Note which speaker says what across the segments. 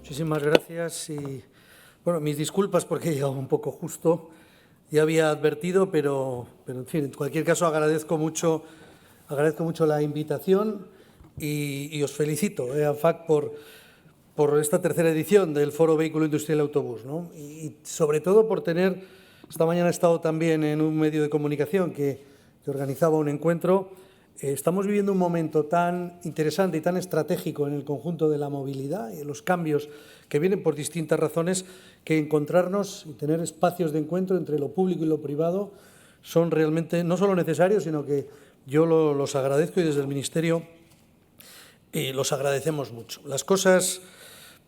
Speaker 1: Muchísimas gracias y, bueno, mis disculpas porque he llegado un poco justo. Ya había advertido, pero en fin, en cualquier caso agradezco mucho la invitación y os felicito, ANFAC, por esta tercera edición del Foro Vehículo Industrial y Autobús, ¿no? Y sobre todo por tener, esta mañana he estado también en un medio de comunicación que organizaba un encuentro. Estamos viviendo un momento tan interesante y tan estratégico en el conjunto de la movilidad y en los cambios que vienen por distintas razones, que encontrarnos y tener espacios de encuentro entre lo público y lo privado son realmente no solo necesarios, sino que yo los agradezco y desde el Ministerio los agradecemos mucho. Las cosas,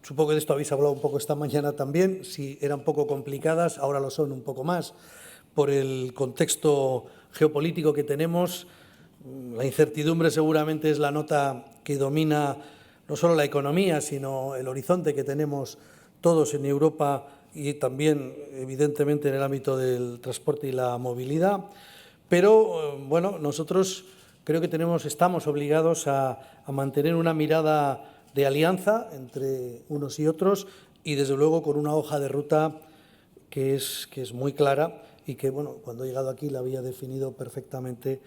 Speaker 1: supongo que de esto habéis hablado un poco esta mañana también, si eran poco complicadas, ahora lo son un poco más, por el contexto geopolítico que tenemos. La incertidumbre seguramente es la nota que domina no solo la economía, sino el horizonte que tenemos todos en Europa y también, evidentemente, en el ámbito del transporte y la movilidad. Pero, bueno, nosotros creo que estamos obligados a mantener una mirada de alianza entre unos y otros y, desde luego, con una hoja de ruta que es muy clara y que, bueno, cuando he llegado aquí la había definido perfectamente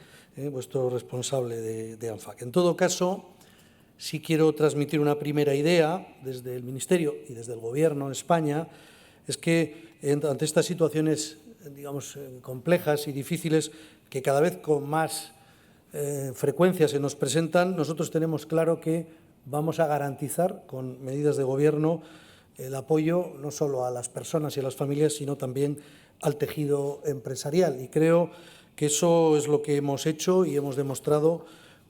Speaker 1: vuestro responsable de ANFAC. En todo caso, sí quiero transmitir una primera idea desde el Ministerio y desde el Gobierno en España, es que ante estas situaciones, digamos, complejas y difíciles, que cada vez con más frecuencia se nos presentan, nosotros tenemos claro que vamos a garantizar con medidas de Gobierno el apoyo no solo a las personas y a las familias, sino también al tejido empresarial. Y creo que eso es lo que hemos hecho y hemos demostrado,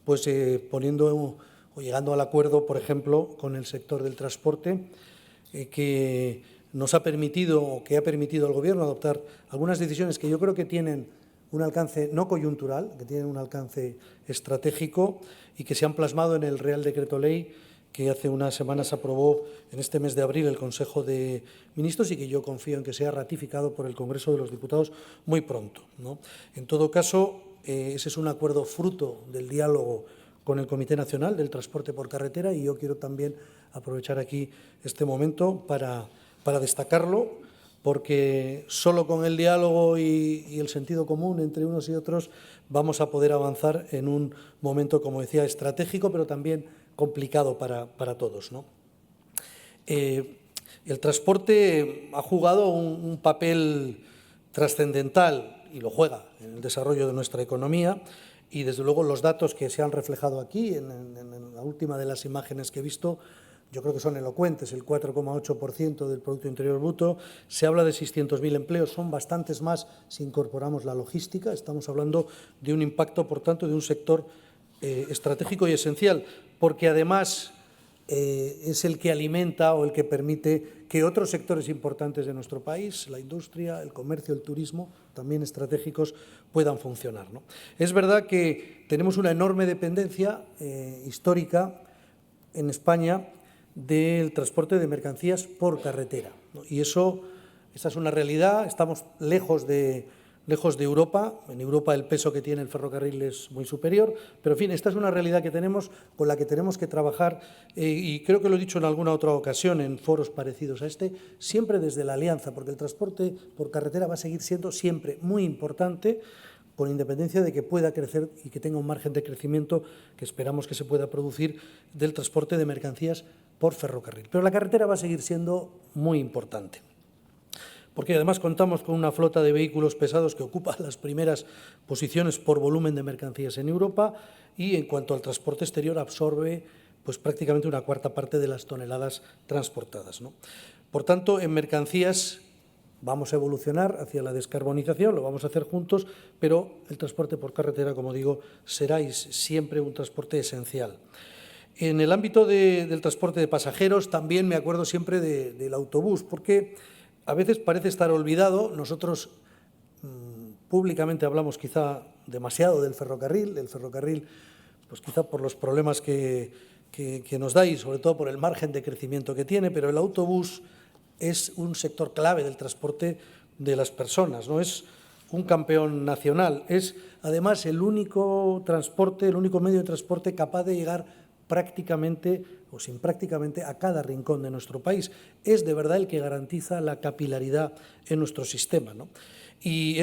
Speaker 1: pues poniendo o llegando al acuerdo, por ejemplo, con el sector del transporte, que nos ha permitido o que ha permitido al Gobierno adoptar algunas decisiones que yo creo que tienen un alcance no coyuntural, que tienen un alcance estratégico y que se han plasmado en el Real Decreto Ley que hace unas semanas aprobó en este mes de abril el Consejo de Ministros y que yo confío en que sea ratificado por el Congreso de los Diputados muy pronto, ¿no? En todo caso, ese es un acuerdo fruto del diálogo con el Comité Nacional del Transporte por Carretera y yo quiero también aprovechar aquí este momento para destacarlo, porque solo con el diálogo y el sentido común entre unos y otros vamos a poder avanzar en un momento, como decía, estratégico, pero también complicado para todos, ¿no? El transporte ha jugado un papel trascendental y lo juega en el desarrollo de nuestra economía y, desde luego, los datos que se han reflejado aquí en la última de las imágenes que he visto yo creo que son elocuentes, el 4,8% del Producto Interior Bruto, se habla de 600.000 empleos, son bastantes más si incorporamos la logística, estamos hablando de un impacto, por tanto, de un sector estratégico y esencial, porque además es el que alimenta o el que permite que otros sectores importantes de nuestro país, la industria, el comercio, el turismo, también estratégicos, puedan funcionar, ¿no? Es verdad que tenemos una enorme dependencia histórica en España del transporte de mercancías por carretera, ¿no? Y esta es una realidad, estamos lejos de Europa. En Europa el peso que tiene el ferrocarril es muy superior, pero en fin, esta es una realidad que tenemos, con la que tenemos que trabajar y creo que lo he dicho en alguna otra ocasión en foros parecidos a este, siempre desde la alianza, porque el transporte por carretera va a seguir siendo siempre muy importante, con independencia de que pueda crecer y que tenga un margen de crecimiento que esperamos que se pueda producir del transporte de mercancías por ferrocarril. Pero la carretera va a seguir siendo muy importante, porque además contamos con una flota de vehículos pesados que ocupa las primeras posiciones por volumen de mercancías en Europa y, en cuanto al transporte exterior, absorbe pues prácticamente una cuarta parte de las toneladas transportadas, ¿no? Por tanto, en mercancías vamos a evolucionar hacia la descarbonización, lo vamos a hacer juntos, pero el transporte por carretera, como digo, será siempre un transporte esencial. En el ámbito del transporte de pasajeros también me acuerdo siempre del autobús, porque a veces parece estar olvidado. Nosotros públicamente hablamos quizá demasiado del ferrocarril, pues quizá por los problemas que nos da y sobre todo por el margen de crecimiento que tiene, pero el autobús es un sector clave del transporte de las personas, ¿no? Es un campeón nacional, es además el único medio de transporte capaz de llegar prácticamente o sin prácticamente, a cada rincón de nuestro país. Es de verdad el que garantiza la capilaridad en nuestro sistema, ¿no? Y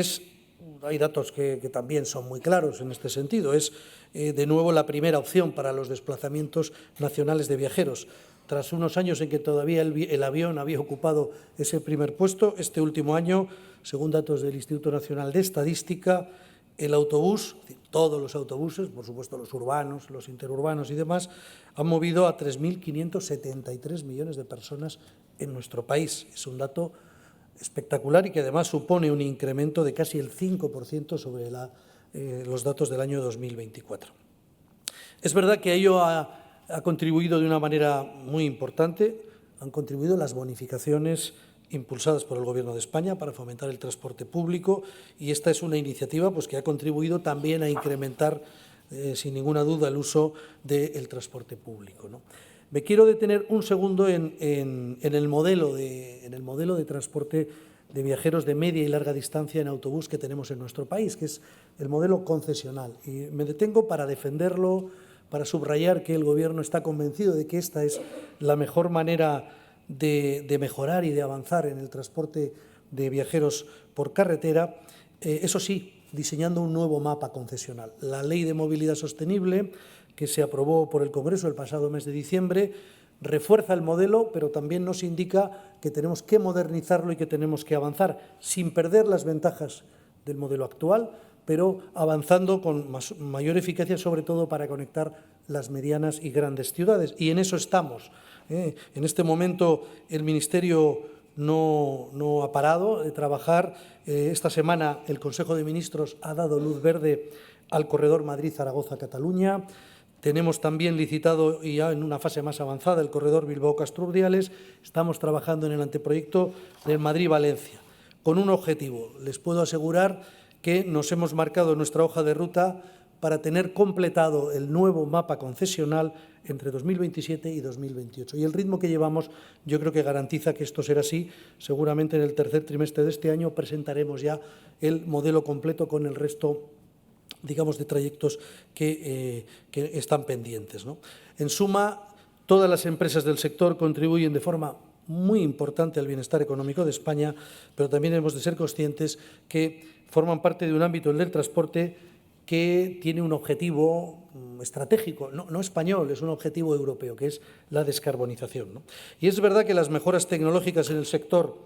Speaker 1: hay datos que también son muy claros en este sentido. Es, de nuevo, la primera opción para los desplazamientos nacionales de viajeros. Tras unos años en que todavía el avión había ocupado ese primer puesto, este último año, según datos del Instituto Nacional de Estadística, el autobús, todos los autobuses, por supuesto los urbanos, los interurbanos y demás, han movido a 3.573 millones de personas en nuestro país. Es un dato espectacular y que además supone un incremento de casi el 5% sobre los datos del año 2024. Es verdad que ello ha contribuido de una manera muy importante, han contribuido las bonificaciones impulsadas por el Gobierno de España para fomentar el transporte público, y esta es una iniciativa pues, que ha contribuido también a incrementar, sin ninguna duda, el uso del transporte público, ¿no? Me quiero detener un segundo en el modelo de transporte de viajeros de media y larga distancia en autobús que tenemos en nuestro país, que es el modelo concesional. Y me detengo para defenderlo, para subrayar que el Gobierno está convencido de que esta es la mejor manera de mejorar y de avanzar en el transporte de viajeros por carretera, eso sí, diseñando un nuevo mapa concesional. La Ley de Movilidad Sostenible, que se aprobó por el Congreso el pasado mes de diciembre, refuerza el modelo, pero también nos indica que tenemos que modernizarlo y que tenemos que avanzar sin perder las ventajas del modelo actual, pero avanzando con mayor eficacia, sobre todo para conectar las medianas y grandes ciudades. Y en eso estamos. En este momento el Ministerio no ha parado de trabajar. Esta semana el Consejo de Ministros ha dado luz verde al corredor Madrid-Zaragoza-Cataluña. Tenemos también licitado, y ya en una fase más avanzada, el corredor Bilbao-Castro-Urdiales. Estamos trabajando en el anteproyecto del Madrid-Valencia, con un objetivo. Les puedo asegurar que nos hemos marcado nuestra hoja de ruta para tener completado el nuevo mapa concesional entre 2027 y 2028. Y el ritmo que llevamos yo creo que garantiza que esto será así. Seguramente en el tercer trimestre de este año presentaremos ya el modelo completo con el resto, digamos, de trayectos que están pendientes, ¿no? En suma, todas las empresas del sector contribuyen de forma muy importante al bienestar económico de España, pero también hemos de ser conscientes que forman parte de un ámbito, el del transporte, que tiene un objetivo estratégico, no español, es un objetivo europeo, que es la descarbonización, ¿no? Y es verdad que las mejoras tecnológicas en el sector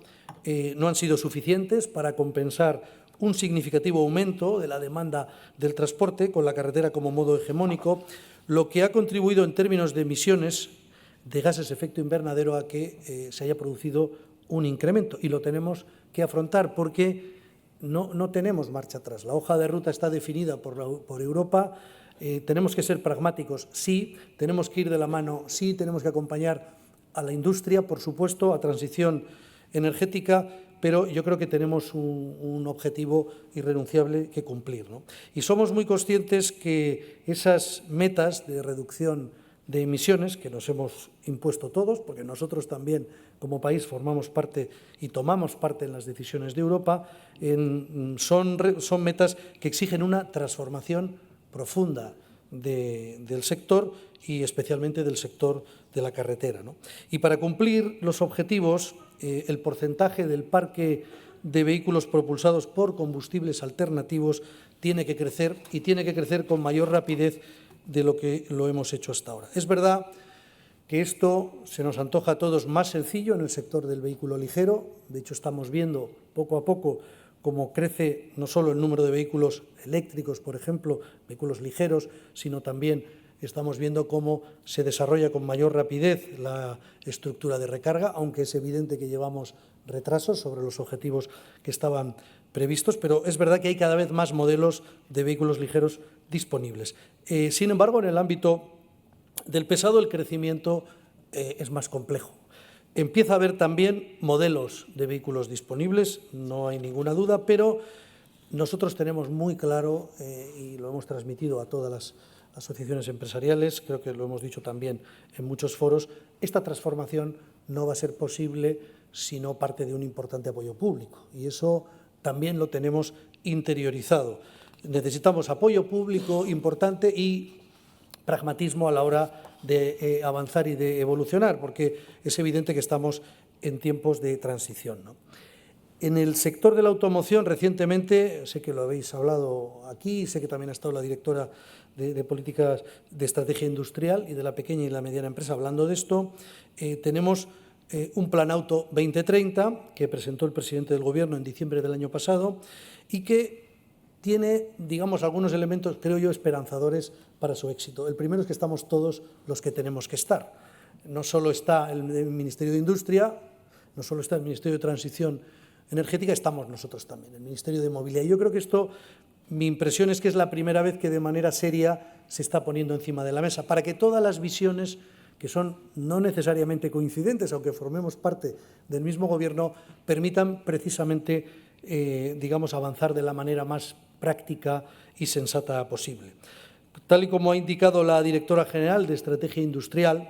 Speaker 1: no han sido suficientes para compensar un significativo aumento de la demanda del transporte con la carretera como modo hegemónico, lo que ha contribuido en términos de emisiones de gases de efecto invernadero a que se haya producido un incremento, y lo tenemos que afrontar porque no tenemos marcha atrás. La hoja de ruta está definida por Europa. Tenemos que ser pragmáticos, sí, tenemos que ir de la mano, sí, tenemos que acompañar a la industria, por supuesto, a transición energética, pero yo creo que tenemos un objetivo irrenunciable que cumplir, ¿no? Y somos muy conscientes que esas metas de reducción de emisiones que nos hemos impuesto todos, porque nosotros también como país formamos parte y tomamos parte en las decisiones de Europa, son metas que exigen una transformación profunda del sector y especialmente del sector de la carretera, ¿no? Y para cumplir los objetivos, el porcentaje del parque de vehículos propulsados por combustibles alternativos tiene que crecer, y tiene que crecer con mayor rapidez de lo que lo hemos hecho hasta ahora. Es verdad que esto se nos antoja a todos más sencillo en el sector del vehículo ligero. De hecho, estamos viendo poco a poco cómo crece no solo el número de vehículos eléctricos, por ejemplo, vehículos ligeros, sino también estamos viendo cómo se desarrolla con mayor rapidez la estructura de recarga, aunque es evidente que llevamos retrasos sobre los objetivos que estaban previstos, pero es verdad que hay cada vez más modelos de vehículos ligeros disponibles. Sin embargo, en el ámbito del pesado, el crecimiento es más complejo. Empieza a haber también modelos de vehículos disponibles, no hay ninguna duda, pero nosotros tenemos muy claro, y lo hemos transmitido a todas las asociaciones empresariales, creo que lo hemos dicho también en muchos foros, esta transformación no va a ser posible si no parte de un importante apoyo público, y eso también lo tenemos interiorizado. Necesitamos apoyo público importante y pragmatismo a la hora de avanzar y de evolucionar, porque es evidente que estamos en tiempos de transición, ¿no? En el sector de la automoción, recientemente, sé que lo habéis hablado aquí, sé que también ha estado la directora de Políticas de Estrategia Industrial y de la pequeña y la mediana empresa hablando de esto, tenemos un Plan Auto 2030 que presentó el presidente del Gobierno en diciembre del año pasado y que tiene, digamos, algunos elementos, creo yo, esperanzadores para su éxito. El primero es que estamos todos los que tenemos que estar. No solo está el Ministerio de Industria, no solo está el Ministerio de Transición Energética, estamos nosotros también, el Ministerio de Movilidad. Y yo creo que esto, mi impresión es que es la primera vez que de manera seria se está poniendo encima de la mesa, para que todas las visiones, que son no necesariamente coincidentes, aunque formemos parte del mismo Gobierno, permitan precisamente, digamos, avanzar de la manera más práctica y sensata posible. Tal y como ha indicado la directora general de Estrategia Industrial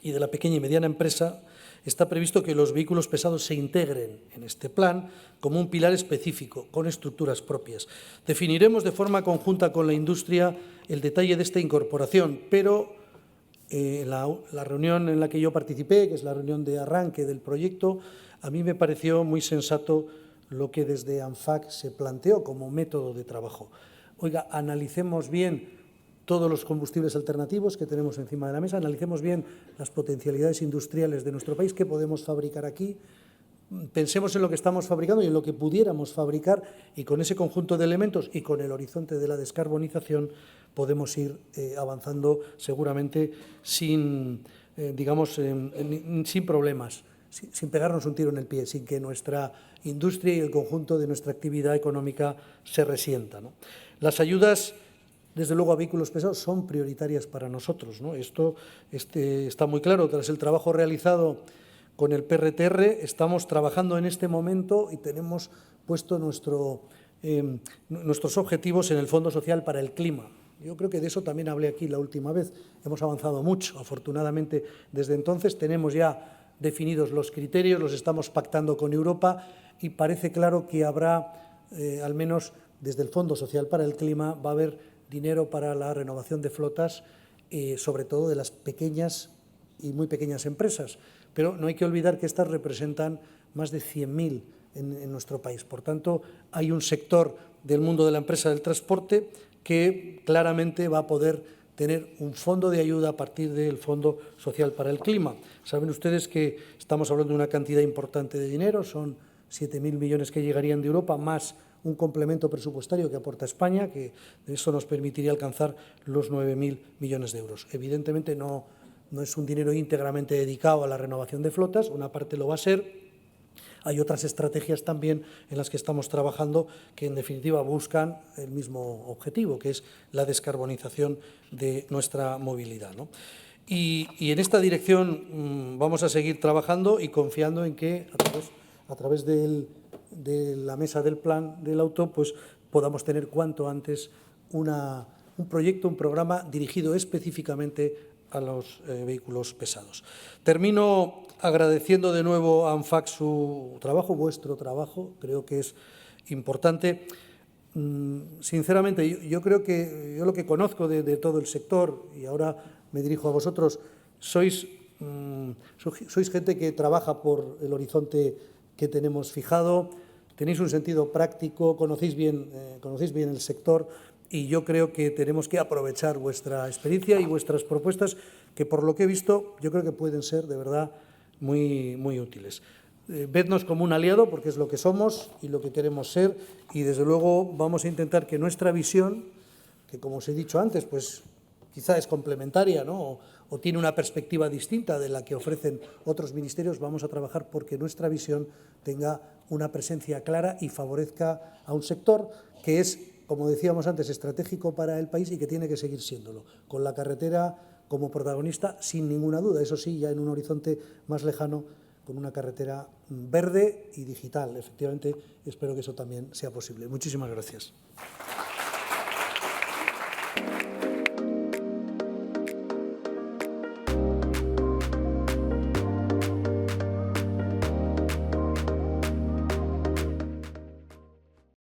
Speaker 1: y de la pequeña y mediana empresa, está previsto que los vehículos pesados se integren en este plan como un pilar específico, con estructuras propias. Definiremos de forma conjunta con la industria el detalle de esta incorporación, pero la reunión en la que yo participé, que es la reunión de arranque del proyecto, a mí me pareció muy sensato lo que desde ANFAC se planteó como método de trabajo. Oiga, analicemos bien todos los combustibles alternativos que tenemos encima de la mesa, analicemos bien las potencialidades industriales de nuestro país, qué podemos fabricar aquí, pensemos en lo que estamos fabricando y en lo que pudiéramos fabricar, y con ese conjunto de elementos y con el horizonte de la descarbonización podemos ir avanzando seguramente sin, digamos, sin problemas, sin pegarnos un tiro en el pie, sin que nuestra industria y el conjunto de nuestra actividad económica se resienta, ¿no? Las ayudas, desde luego, a vehículos pesados son prioritarias para nosotros, ¿no? Esto está muy claro. Tras el trabajo realizado con el PRTR, estamos trabajando en este momento y tenemos puesto nuestros objetivos en el Fondo Social para el Clima. Yo creo que de eso también hablé aquí la última vez. Hemos avanzado mucho, afortunadamente, desde entonces. Tenemos ya definidos los criterios, los estamos pactando con Europa y parece claro que habrá, al menos desde el Fondo Social para el Clima, va a haber dinero para la renovación de flotas, sobre todo de las pequeñas y muy pequeñas empresas. Pero no hay que olvidar que estas representan más de 100.000 en nuestro país. Por tanto, hay un sector del mundo de la empresa del transporte que claramente va a poder tener un fondo de ayuda a partir del Fondo Social para el Clima. Saben ustedes que estamos hablando de una cantidad importante de dinero, son 7.000 millones que llegarían de Europa, más un complemento presupuestario que aporta España, que eso nos permitiría alcanzar los 9.000 millones de euros. Evidentemente no es un dinero íntegramente dedicado a la renovación de flotas, una parte lo va a ser. Hay otras estrategias también en las que estamos trabajando que, en definitiva, buscan el mismo objetivo, que es la descarbonización de nuestra movilidad, ¿no? Y en esta dirección vamos a seguir trabajando y confiando en que a través de la mesa del plan del auto, pues podamos tener cuanto antes un proyecto, un programa dirigido específicamente a los vehículos pesados. Termino agradeciendo de nuevo a ANFAC su trabajo, vuestro trabajo, creo que es importante. Sinceramente, yo creo que yo lo que conozco de todo el sector, y ahora me dirijo a vosotros, sois gente que trabaja por el horizonte que tenemos fijado, tenéis un sentido práctico, conocéis bien el sector, y yo creo que tenemos que aprovechar vuestra experiencia y vuestras propuestas, que por lo que he visto yo creo que pueden ser de verdad muy, muy útiles. Vednos como un aliado, porque es lo que somos y lo que queremos ser, y desde luego vamos a intentar que nuestra visión, que como os he dicho antes, pues quizá es complementaria, ¿no? o tiene una perspectiva distinta de la que ofrecen otros ministerios, vamos a trabajar porque nuestra visión tenga una presencia clara y favorezca a un sector que es, como decíamos antes, estratégico para el país y que tiene que seguir siéndolo, con la carretera como protagonista, sin ninguna duda. Eso sí, ya en un horizonte más lejano, con una carretera verde y digital. Efectivamente, espero que eso también sea posible. Muchísimas gracias.